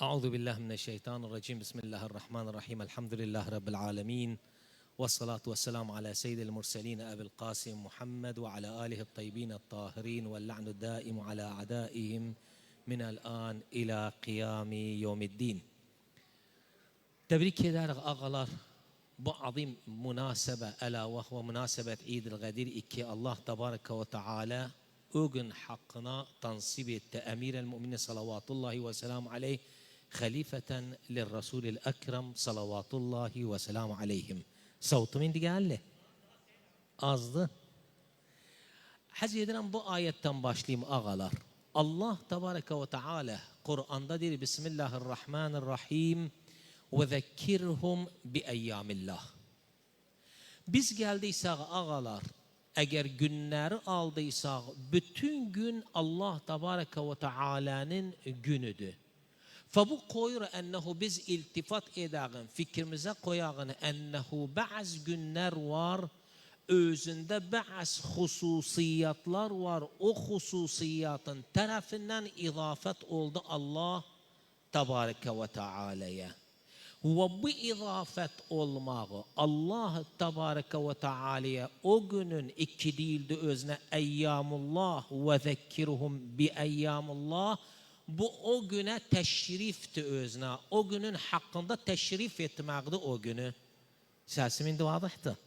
أعوذ بالله من الشيطان الرجيم. بسم الله الرحمن الرحيم. الحمد لله رب العالمين، والصلاة والسلام على سيد المرسلين أبي القاسم محمد وعلى آله الطيبين الطاهرين، واللعن الدائم على أعدائهم من الآن إلى قيام يوم الدين. تبريك eder ağalar, bu azim münasebe ela ve huve münasebet İdil Gadir ki Allah Tebareke ve Teala o gün hakkına tansip etti. Emir-el Müminin salavatullahi ve selamu aleyh halifeten lirrasulil ekrem salavatullahi ve selamu aleyhim. Savtum indi geldi. Azdı. Haz ederim bu ayetten başlayayım ağalar. Allah Tebareke ve Teala Kur'an'da der Bismillahirrahmanirrahim ve zekkirhum bi eyyamillah. Biz geldiysek ağalar, eğer günleri aldıysak, bütün gün Allah Tebareke ve Teala'nın günüdür. Fabu koyur ennehu biz iltifat edağın, fikrimize koyağın ennehu bazı günler var, özünde bazı hususiyatlar var. O hususiyatın tarafından izafet oldu Allah Tebareke ve Teala'ya. Ve bu izafet olmağı Allah Tebareke ve Teala'ya o günün iki değildi özüne eyyamullah ve zekkirhum bi eyyamullah. Bu o güne teşrifti özüne. O günün hakkında teşrif etmekti o günü. Sesimin de vadıhtı.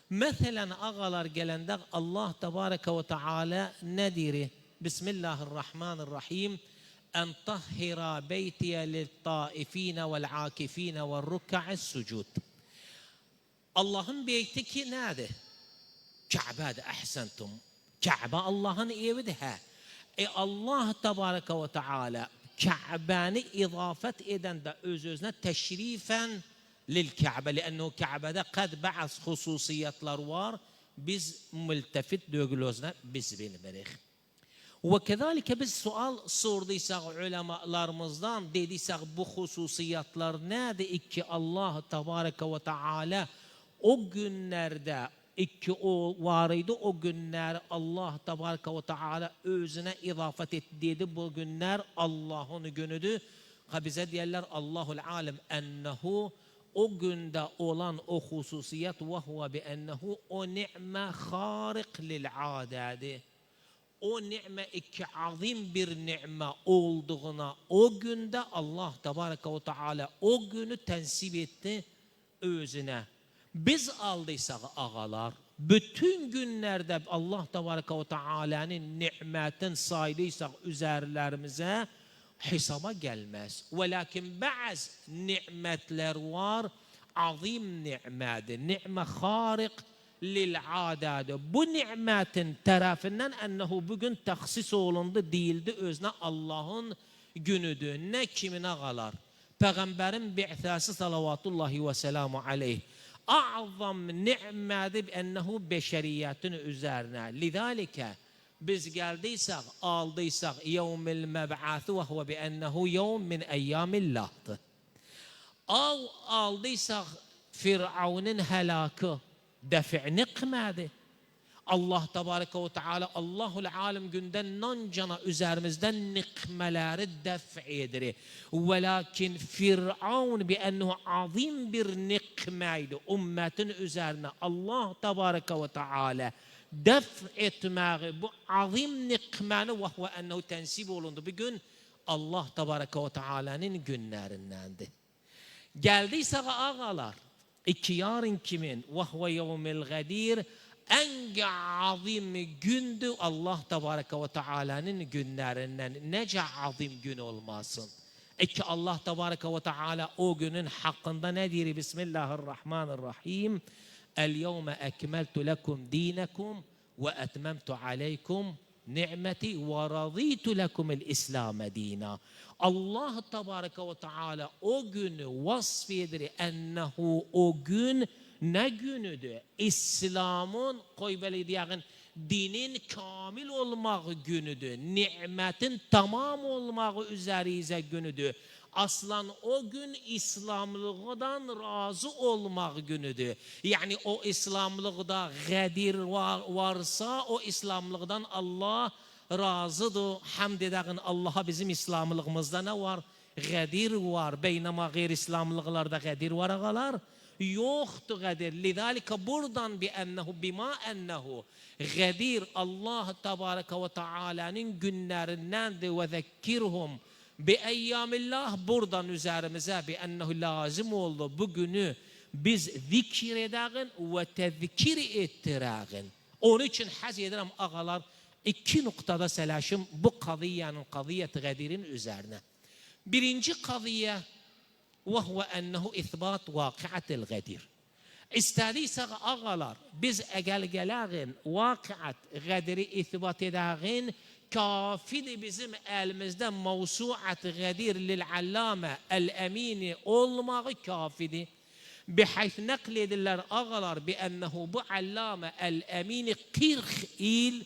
Mesela ağalar gelende Allah Tebareke ve Teala ne diri? Bismillahirrahmanirrahim. En tahhira beytiye lil taifine vel akifine vel ruka'is sucud. Allah'ın beyti ki nedir? Kabe'de ahsentum. Kabe Allah'ın evidir ha. Allah Tebareke ve Teala Kabe'ni izafet eden de öz-özüne teşrifen lil Kabe. Lennehu Kabe'de kad bazı hususiyatlar var. Biz mültefit dögülözüne biz bilmirik. Ve kezalike biz sual sorduysak ulemalarımızdan dediysek bu hususiyatlar nedir ki Allah Tebareke ve Teala o günlerde o varıydı o günler Allah Tebareke ve Teala özüne izafet etti dedi bu günler Allah'ın günüdür. Bize diyorlar Allahul alem ennehu o günde olan o hususiyet ve huve bi ennehu o ni'me harik lil adedi. O ni'me iki azim bir ni'me olduğuna o günde Allah Tebareke ve Teala o günü tensip etti özüne. Biz aldıysak ağalar, bütün günlerde Allah Tebareke ve Teala'nın nimetin saydıysak üzerlerimize hesaba gelmez. Velakin bazı nimetler var, azim nimetdir, ni'me harik lil adade. Bu nimetin tarafından ennehu bugün taksis olundu değildi özüne Allah'ın günüdür. Ne kimin ağalar? Peygamberin bi'thası salavatullahi ve selamu aleyh. A'zam ni'medir ennehu beşeriyetin üzerine. Lidalike biz geldiysek, aldıysak yevmil meb'athu ve huve bi ennehu yevm min eyyamillah'tı. Aldıysak Firavun'un helakı defi' nikmedir. Allah Tebareke ve Teala Allahul alem günden nancana üzerimizden nikmeleri def' edir. Velakin Firavun bi ennehu azim bir nikmeydi. Ümmetin üzerine Allah Tebareke ve Teala def' etmeyi bu azim nikmeni ve huve ennehu tensip olundu. Bugün Allah Tebareke ve Teala'nın günlerindendi. Geldiyse ağalar iki yarın kimin ve huve yevmil gadir en azim gündü Allah Tebareke ve Teala'nın günlerinden nece azim gün olmasın. İki Allah Tebareke ve Teala o günün hakkında ne diyor? Bismillahirrahmanirrahim. El yevme ekmeltu lekum dinekum ve etmemtu aleykum ni'meti ve raditu lekumul İslam dina. Allah Tebareke ve Teala o günü vasfedir ennehu o gün ne günüdür? İslam'ın koybeli diyen dinin kamil olmak günüdür. Nimetin tamam olmak üzerize günüdür. Aslan o gün İslamlıktan razı olmak günüdür. Yani o İslamlıkta gadir varsa o İslamlıktan Allah razıdır. Hamd edeğin Allah'a bizim İslamlığımızda ne var? Qədir var. Beynama qeyri-İslamlıqlarda qədir var ağalar. Yoxdur qədir. Lidəlikə buradan bima ənəhu. Qədir Allah təbarəkə və teala'nın günlərindəndir və zəkkirhum bi əyyamillah. Buradan üzərimizə bi ənəhu lazım oldu. Bu günü biz zikir edəğin və təzkir etdirəğin. Onun için həz edirəm ağalar, iki noktada sələşim bu qadiyyəti qədirin üzərinə. Birinci qadiyyə və huvə ənəhu isbat vaqiətil qədir. İstədiysək ağalar, biz əgəl gələğin vaqiət qədiri isbat edəğin kafidir bizim əlimizdə mevsuat qədir lil-allamə əl-əmini olmağı kafidir. Bihayth nəql edirlər ağalar bi'ənəhu bu allamə əl-əmini 40 il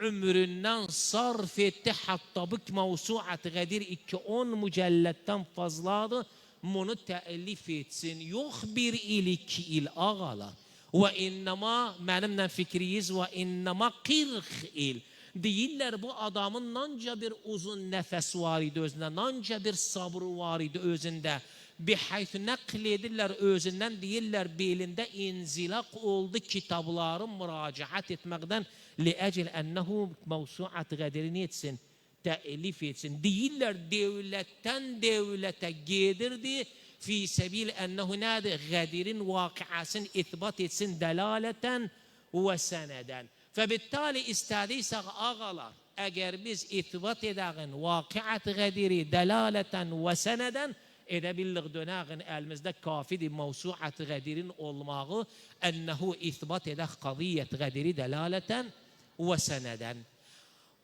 ömründən sarf etdi. Hatta bu mevsuat qədir 2-10 mücəllədən fazladır. Bunu təəlif etsin. Yox bir il, 2 il ağalar. Və innəma, mənimlə fikriyiz, və innəma 40 il. Deyirlər bu adamın nanca bir uzun nəfəs var idi özündə, nanca bir sabrı var idi özündə. Bihayth nəql edirlər özündən, deyirlər belində inzilaq oldu kitabların müracaat etməkdən liəcil ənəhu mevsuat qədirini etsin, təəlif etsin. Deyirlər devlətdən devlətə gedirdi fi səbil ənəhu nədir? Qədirin vaqiəsini ithbat etsin dəlalətən və sənədən. Fəbittali istədiysək ağalar, əgər biz ithbat edəğin vaqiət qədiri dəlalətən və sənədən edə billik dönəğin əlimizdə kafidir mevsuat qədirin olmağı ənəhu ithbat edək qadiyyət qədiri dəlalətən və sənədən.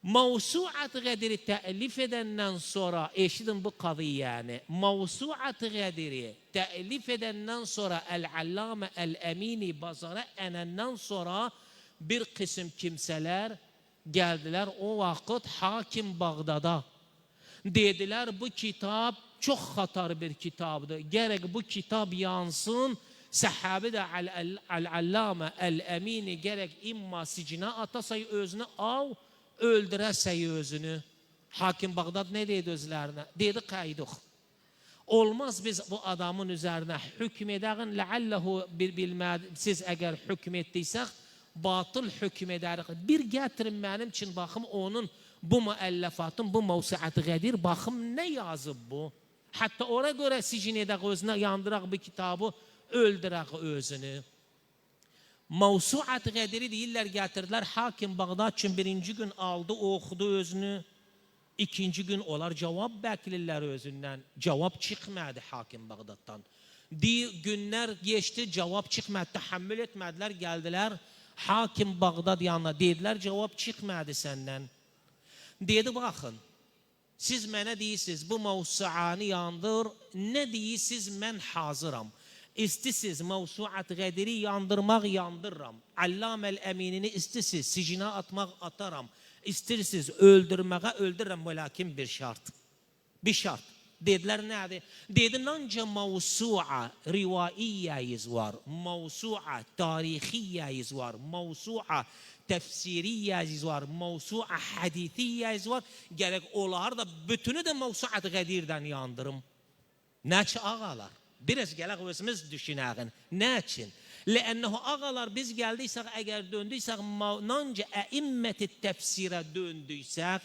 Mevsuat qədiri təəlif edəndən sonra, eşidin bu qadiyyəni, mevsuat qədiri təəlif edəndən sonra əl-allamə əl-əmini bazara ənəndən sonra bir qism kimsələr gəldilər o vaxt hakim Bağdada. Dedilər bu kitab çox xatar bir kitabdır. Gərək bu kitab yansın. Səhabi də əl-allamə əl-əmini gərək imma sicinə atasay özünü av, öldürəsəy özünü. Hakim Bağdad nə deydi özlərinə? Dedi qayduq. Olmaz biz bu adamın üzərinə hükm edəğin, ləalləhu bilmədi. Siz əgər hükm etdiysək, batıl hükm edərik. Bir gətirin mənim üçün, baxım onun bu müəlləfatın, bu mevsuat qədir, baxım nə yazıb bu? Hatta ona göre sicin edək özünə, yandıraq bu kitabı, öldürək özünü. Mevsuat qədiri deyirlər, gətirdilər. Hakim Bağdad üçün birinci gün aldı, oxudu özünü. İkinci gün onlar cavab bəklirlər özündən. Cavab çıxmadı Hakim Bağdaddan. Günlər geçti, cavab çıxmadı, təhəmmül etmədilər, gəldilər. Hakim Bağdad yanına dedilər, cavab çıxmadı səndən. Dedi, baxın, siz mənə deyirsiniz, bu mevsuanı yandır, nə deyirsiniz, mən hazıram. İstisiz mevsuat qədiri yandırmaq yandırıram. Allamə əl-əminini istisiz, sicinə atmaq ataram. İstirirsiniz öldürməyə öldürürəm, lakin bir şart. Bir şart. Dedilər nədir? Dedi, nanca mevsua rivaiyəyiz var, mevsua tarixiyyəyiz var, mevsua tefsiriyyəyiz var, mevsua hadithiyyəyiz var. Gərək onlar da bütünü də mevsuat qədirdən yandırım. Nəçi ağalar? Biraz gələk özümüz düşünəğin. Nəçin? Ləənnəhu ağalar biz gəldiysək, əgər döndüysək, nanca əimməti təfsirə döndüysək,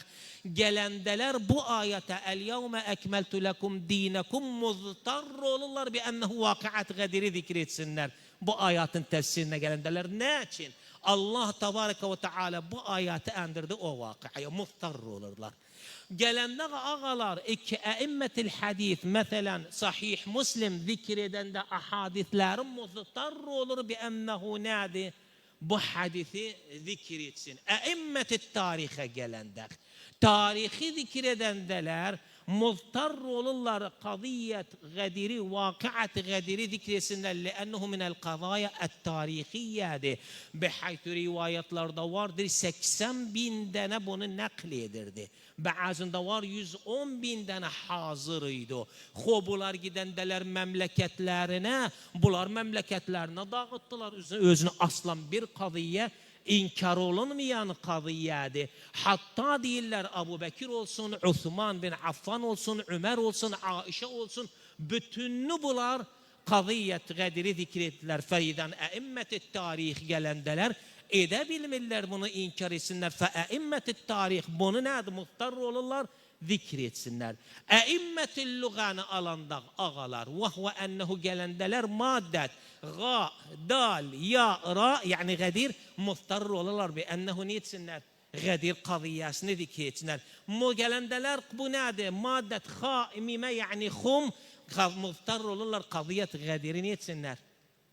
gələndələr bu ayətə əl-yəvmə əkməltü ləkum dinəkum muztar olurlar bi ənəhu vaqiət qədiri zikr etsinlər. Bu ayətin təfsirinə gələndələr. Nəçin? Allah təbarəkə və teala bu ayəti endirdi o vaqiyə, muztar olurlar. Gələndə ağalar, əimmətil hadith, məsələn, sahih Müslim zikr edəndə ahadithlərin muztar olur bi ənəhu nədir? Bu hadithi zikr etsin. Əimmətil tarixə gələndə, tarixi zikr edəndələr muztar olurlar qadiyyət qədiri, vaqiət qədiri zikr etsinlər. Ləənnəhu minəl qadaya ət-tarixiyyədir. Bihaytü rivayətlərdə vardır, 80.000 dənə bunu nəql edirdi. Bəzində var 110.000 dənə hazır idi. Xob, bunlar gidəndələr məmləkətlərinə, bunlar məmləkətlərinə dağıtdılar. Özünü aslan bir qadiyyə inkar olunmayan qadiyyədir. Hatta deyirlər Abu Bekir olsun, Osman bin Affan olsun, Ömer olsun, Aişə olsun, bütününü bunlar qadiyyət qədiri zikr etdilər. Fəridən əimmət-i tarix gələndələr, edə bilmirlər bunu inkar etsinlər. Fəimmət-i tarix bunu nədir? Muhtar olurlar, zikr etsinlər. Əimmət-i lüğəni alanda ağalar, vəhvə ənəhu gələndələr maddət, qa, dal, ya, ra, yəni qədir, muhtar olurlar bi ənəhu nə etsinlər? Qədir qadiyyəsini zikr etsinlər. Mu gələndələr bu nədir? Maddət, xa, mimə, yəni xum, muhtar olurlar qadiyyət qədirini etsinlər.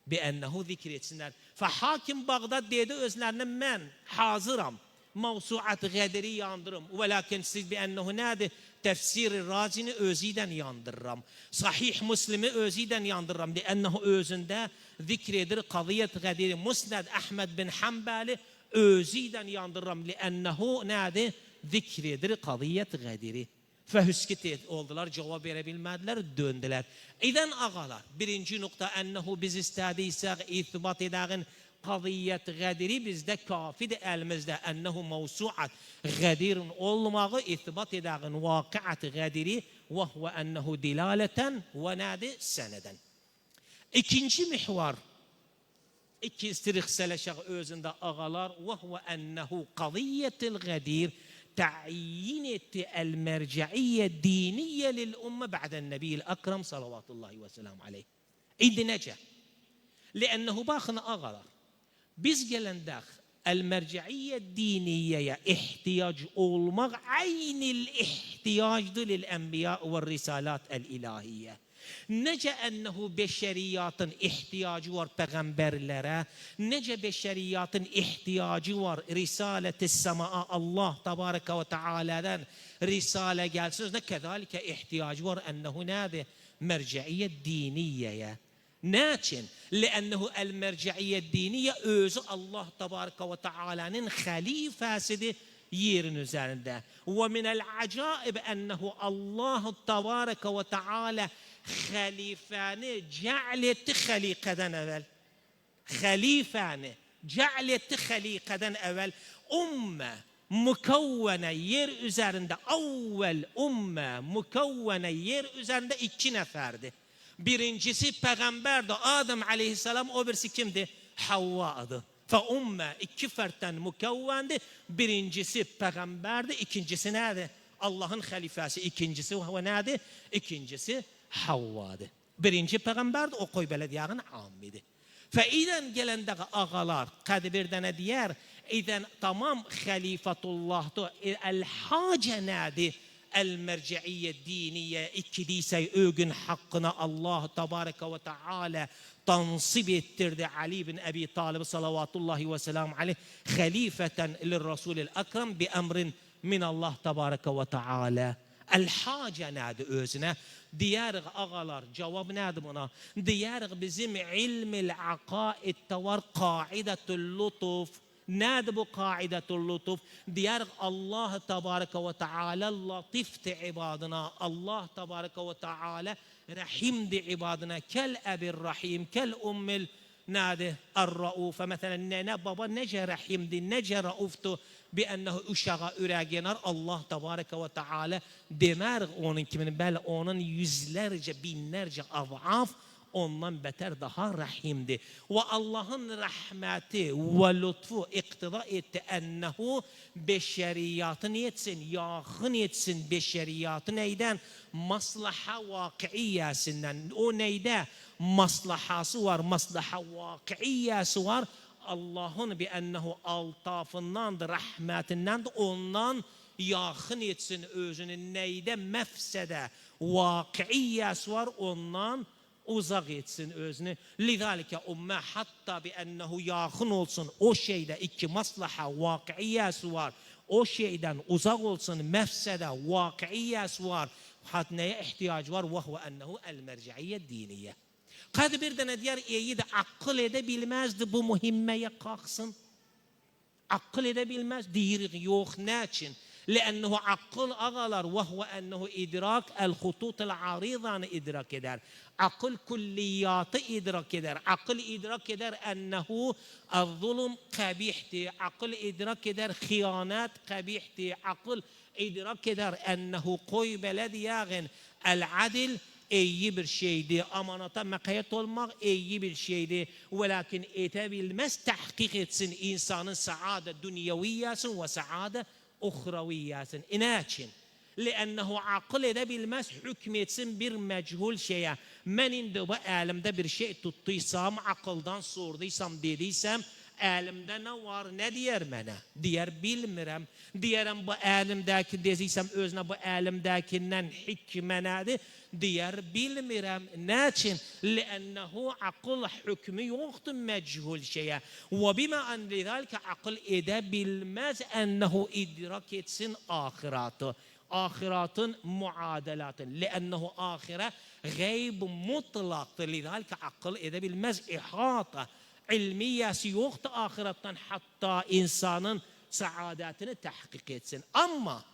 Bi-ənəhu zikr etsinlər. Hakim Bağdad dedi özlərinə mən hazıram. Mavsuat qədiri yandırım. Və lakin siz bi-ənəhu nədir? Təfsir-i Razini özüdən yandırıram. Sahih Müslimi özüdən yandırıram. Bi-ənəhu özündə zikr edir qadiyyət qədiri. Musnad Əhməd bin Hanbəli özüdən yandırıram. Li-ənəhu nədir? Zikr edir qadiyyət qədiri. Fəhüskit oldular, cavab verə bilmədilər, döndülər. İdən ağalar, birinci nöqtə ənəhu biz istədiysək, itibat edəğin qadiyyət qədiri bizdə kafidir əlimizdə. Ənəhu mavsuat qədirin olmağı, itibat edəğin vaqiət qədiri və huvə ənəhu dilalətən və nədir? Sənədən. İkinci mihvar, iki istirixsələşək özündə ağalar və huvə ənəhu qadiyyətil qədir تعيين المرجعية الدينية للأمة بعد النبي الأكرم صلوات الله وسلام عليه. إذ نجا لأنه باخنا أغلر biz gelendek المرجعية الدينية احتياج olmak عين الاحتياج للأنبياء والرسالات الإلهية. Nece ennehu beşeriyatın ihtiyacı var peygamberlere, nece beşeriyatın ihtiyacı var risalet-i sema'a Allah tabaraka ve teala'dan risale gelsin. Ne kezalike ihtiyacı var ennehu nâde merceiyet diniyeye. Niçin? Lennehu el merceiyet diniye özü Allah tabaraka ve teala'nın halifesidir yerin üzerinde. Ve minel acaib ennehu Allah tabaraka ve teala خليفاني جعلت خليقة أول خليفاني جعلت خليقة أول أمة مكونة yer üzerinde أول أمة مكونة yer üzerinde iki neferdi. Birincisi peygamberdi Adem aleyhisselam, o birisi kimdi? Havva'dı. Fe iki fertten mukavvendi. Birincisi peygamberdi, ikincisi nerede? Allah'ın halifesi. İkincisi ve nerede? İkincisi Havva'dı. Birinci peygamberdi, o koy belediyenin amidi. Fe'iden gelendeki ağalar, kadibirden diyer, iden tamam halifatullah'tı, el-hace nadi, el-merci'iyye diniye, ikkidiyse ögün hakkına Allah tabaraka ve teala tansip ettirdi Ali bin Ebi Talib salavatullahi ve selamu aleyh, halifeten lirrasulil ekrem bi emrin min Allah tabaraka ve teala. El-hace nadi özüne. Diyarıq ağalar, cevap nədir buna? Diyarıq bizim ilmil aqaiddə var qaidatul lutuf. Nədir bu qaidatul lutuf? Diyarıq Allah tabaraka ve teala latifti ibadına. Allah tabaraka ve teala rahimdi ibadına. Kel ebir rahim, kel ummil nədir? Er-raufe. Mesela nene baba nece rahimdi, nece rauftu. بأنه uşağa ürək yanar Allah tabaraka ve teala demer onun kimin bəli onun yüzlerce binlerce avaf ondan beter daha rahimdi. Ve Allah'ın rahmeti ve lütfu iktida etti ennehu beşeriyatın etsin, yakın etsin beşeriyatı neyden? Maslaha vakiiyesinden. O neyde? Maslahası var, maslaha vakiiyesi var. Allah'ın bi ennehu altafındandır, rahmetindendir. Ondan yakın etsin özünün neyde mefsede, vakiiyesi var. Ondan uzak etsin özünü. Lidalike umme hatta bi ennehu yakın olsun. O şeyde iki maslaha, vakiiyesi var. O şeyden uzak olsun. Mefsede, vakiiyesi var. Hatta neye ihtiyacı var? Ve huve ennehu el merciiyye diniye. Kad bir dene diğer iyi de akıl edebilmezdi bu muhimmeye kalksın. Akıl edebilmez. Diyirik yok ne için? لأنه عقل أغلر، وهو أنه إدراك الخطوط العريضة إدراك در، عقل كليات إدراك در، عقل إدراك در أنه الظلم قبيحتي، عقل إدراك در خيانات قبيحتي، عقل إدراك در أنه قوي بلد ياغن العدل iyi bir şeydi, amanata mekayet olmak iyi bir şeydi. Velakin etebilmez tahkik etsin insanın saade dünyeviyasın ve saade uhraviyasın. İnaçin? لأنه عقل edebilmez hükmetsin bir meçhul şeye. Men indi bu alemde bir şey tuttuysam, akıldan sorduysam, dediysem, elimde ne var, ne diyer mene? Diyer bilmirem. Diyerim bu elimdeki dediysem, özüne bu elimdekinden hikmenedir. Diyer bilmirem. Niçin? لأنه akıl hükmü yoktu meçhul şeye. Ve bima en lidalike akıl edebilmez ennehu idrak etsin ahiratı. Ahiratın muadelatın. لأنه ahire gayb mutlaktır. لذلك akıl edebilmez ihata. İlmiyesi yoktu ahirattan, hatta insanın saadetini tahkik etsin. Ama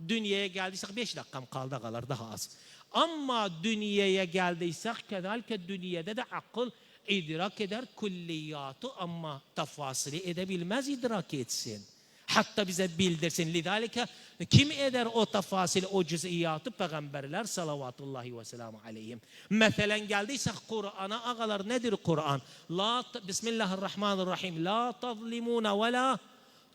dünyaya geldiysek 5 dakikam kaldı kalır daha az. Ama dünyaya geldiysek kedalike dünyada da akıl idrak eder külliyatı ama tafasili edebilmez idrak etsin. Hatta bize bildirsin. Lidalike kim eder o tafasili, o cüz'iyatı? Peygamberler salavatullahi ve selamu aleyhim. Mesela geldiysek Kur'an'a, ağalar nedir Kur'an? Bismillahirrahmanirrahim. La tazlimuna ve la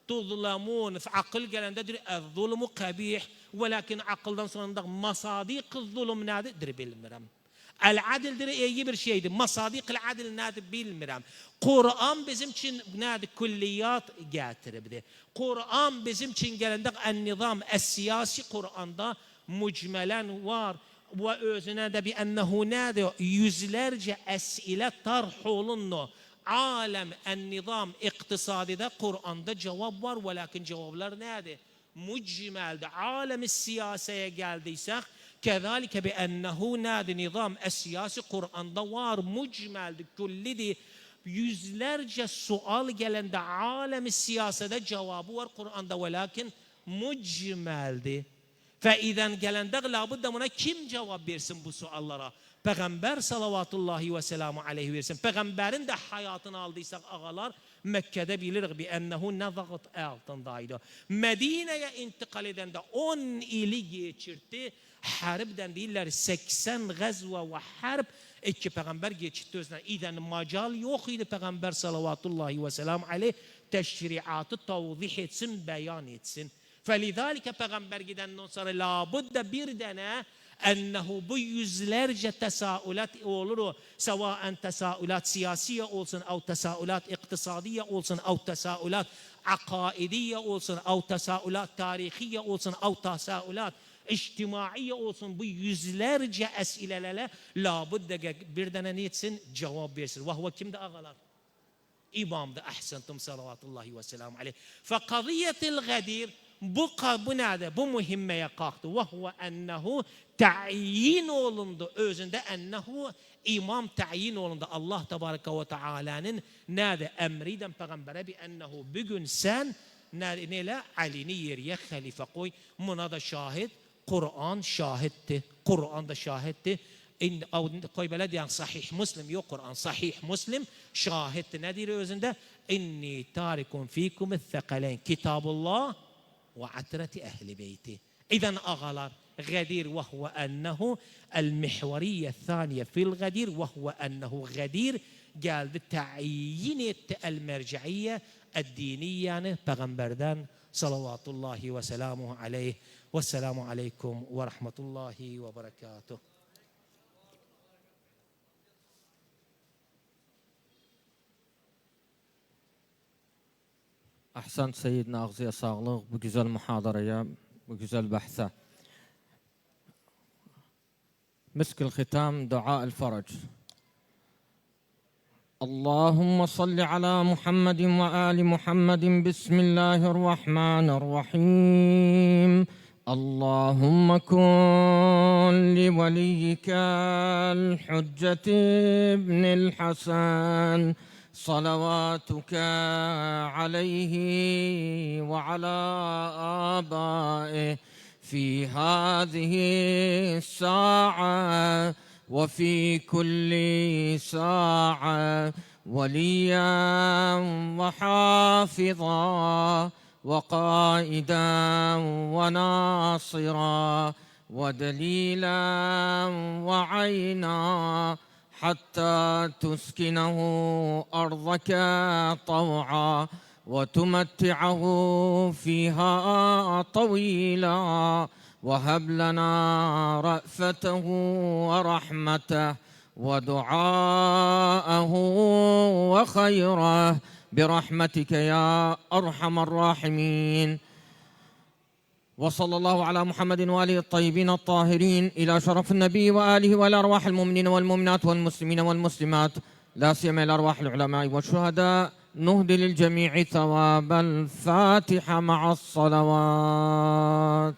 tuzlamun. Akıl gelendedir. El-zulmu kabih. Velakin akıldan sonra masadik zulüm nedir bilmirem. El-adildir iyi bir şeydir. Masadik el-adil nedir bilmirem. Kur'an bizim için nedir? Külliyat getiribdi. Kur'an bizim için gelende el-nizam, el-siyasi Kur'an'da mucmelen var. Ve özüne de bir ennehu nedir? Yüzlerce esile tarh olundu. Alem, el-nizam, iktisadide Kur'an'da cevap var. Velakin cevaplar nedir? Mucmeldi. Alem-i siyaseye geldiysek kezalike bi ennehu nadi nizam es-siyasi Kur'an'da var, mucmeldi, küllidir. Yüzlerce sual gelende alem-i siyasede cevabı var Kur'an'da, velakin mucmeldi. Feiden gelende labudda buna kim cevap versin bu suallara? Peygamber salavatullahi ve selamu aleyhi versin. Peygamberin de hayatını aldıysak ağalar, Mekke'de biliriz bi ennehu nezagat altındaydı. Medine'ye intikal edende 10 ili geçirdi. Harbden değiller 80 gazve ve harp. İki peygamber geçirdi özüne. İden macal yok idi Peygamber salavatullahi ve selamu aleyhi teşriatı tavzih etsin, beyan etsin. Felidalike peygamber gidenden sonra labudda bir dene ennehu bu yüzlerce tesaulat olur. Sevaen tesaulat siyasiye olsun, av tesaulat iktisadiye olsun, av tesaulat akaidiye olsun, av tesaulat tarihiye olsun, av tesaulat içtimaiye olsun. Bu yüzlerce esilelere labudda bir dene ne etsin? Cevap versin. Vahve kimde ağalar? İmamdı. Ahsentum salavatullahi ve selamu aleyh. Fekadiyetil gadir bu nerede? Bu mühimmeye kalktı. Vahve ennehu tayin olundu. Özünde ennehu imam tayin olundu. Allah tebareke ve teala'nın nerede? Emriden peygambere bi ennehu bugün sen neyle Ali'ni yeriye halife koy. Buna da şahit. Kur'an şahitti. Kur'an'da şahitti. Koy böyle diyen sahih Müslim yok Kur'an. Sahih Müslim şahitti. Nedir özünde? İnni tarikun fikum thekaleyn. Kitabullah ve atreti ehli beyti. İzen ağalar غدير وهو أنه المحورية الثانية في الغدير وهو أنه غدير قال تعيين المرجعية الدينية يعني پیغمبردان صلوات الله وسلامه عليه والسلام عليكم ورحمة الله وبركاته. Ahsan Seyyidina ağzıya sağlık bu güzel muhadaraya, bu güzel bahse. مسك الختام دعاء الفرج. اللهم صل على محمد وآل محمد بسم الله الرحمن الرحيم. اللهم كن لوليك الحجة ابن الحسن صلواتك عليه وعلى آبائه في هذه الساعة وفي كل ساعة وليا وحافظا وقائدا وناصرا ودليلا وعينا حتى تسكنه أرضك طوعا وتمتعه فيها طويلا وهب لنا رأفته ورحمته ودعاءه وخيره برحمتك يا أرحم الراحمين. وصلى الله على محمد وآله الطيبين الطاهرين إلى شرف النبي وآله والأرواح المؤمنين والمؤمنات والمسلمين والمسلمات لا سيما الأرواح العلماء والشهداء. نهدي للجميع ثواب الفاتحة مع الصلوات.